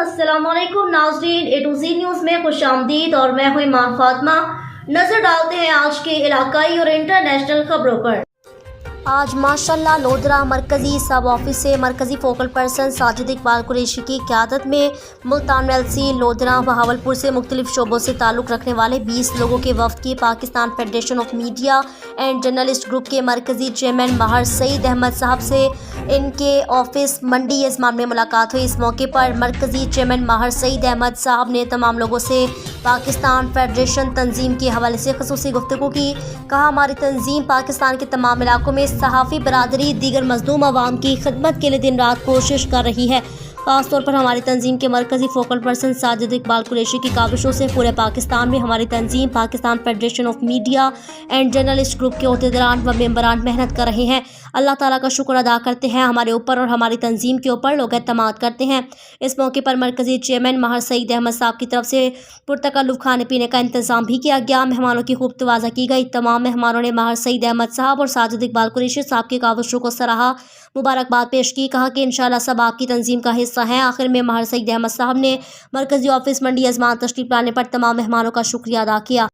अस्सलाम वालेकुम नाज़रीन, ए टू ज़ी न्यूज़ में खुश आमदीद और मैं हूँ ईमान फातिमा। नजर डालते हैं आज के इलाकाई और इंटरनेशनल खबरों पर। आज माशाल्लाह लोधरा मरकज़ी सब ऑफिस से मरकज़ी फोकल पर्सन साजिद इकबाल कुरैशी की क़यादत में मुल्तान एलसी लोधरा बहावलपुर से मुख्तलिफ शोबों से ताल्लुक़ रखने वाले 20 लोगों के वफ़द की Pakistan federation of media and journalist group के मरकज़ी चेयरमैन माहर सईद अहमद साहब से इनके ऑफिस मंडी यजमान में मुलाकात हुई। इस मौके पर मरकज़ी चेयरमैन माहर सईद अहमद साहब ने तमाम लोगों से पाकिस्तान फेडरेशन तंजीम के हवाले से ख़ुसूसी गुफ्तगू की। कहा, हमारी तंजीम पाकिस्तान के तमाम इलाकों में सहाफ़ी बरादरी दीगर मज़लूम आवाम की खिदमत के लिए दिन रात कोशिश कर रही है। ख़ास तौर पर हमारी तंजीम के मरकज़ी फोकल पर्सन साजिद इकबाल कुरैशी की काविशों से पूरे पाकिस्तान में हमारी तंजीम Pakistan federation of media and journalist group के अहदेदारान व मेंबरान मेहनत कर रहे हैं। अल्लाह ताला का शुक्र अदा करते हैं, हमारे ऊपर और हमारी तंजीम के ऊपर लोग एतमाद करते हैं। इस मौके पर मरकज़ी चेयरमैन माहर सईद अहमद साहब की तरफ से पुरतकल्लुफ़ खाने पीने का इंतज़ाम भी किया गया। मेहमानों की खूब तवाज़ा की गई। तमाम मेहमानों ने माहर सईद अहमद साहब और साजिद इकबाल कुरैशी साहब की काविशों को सराहा, मुबारकबाद पेश की। कहा कि इंशाअल्लाह सब आपकी तंजीम का हिस्सा हैं। आखिर में माहर सईद अहमद साहब ने मरकज़ी ऑफिस मंडी यजमान तशरीफ़ लाने पर तमाम मेहमानों का शुक्रिया अदा किया।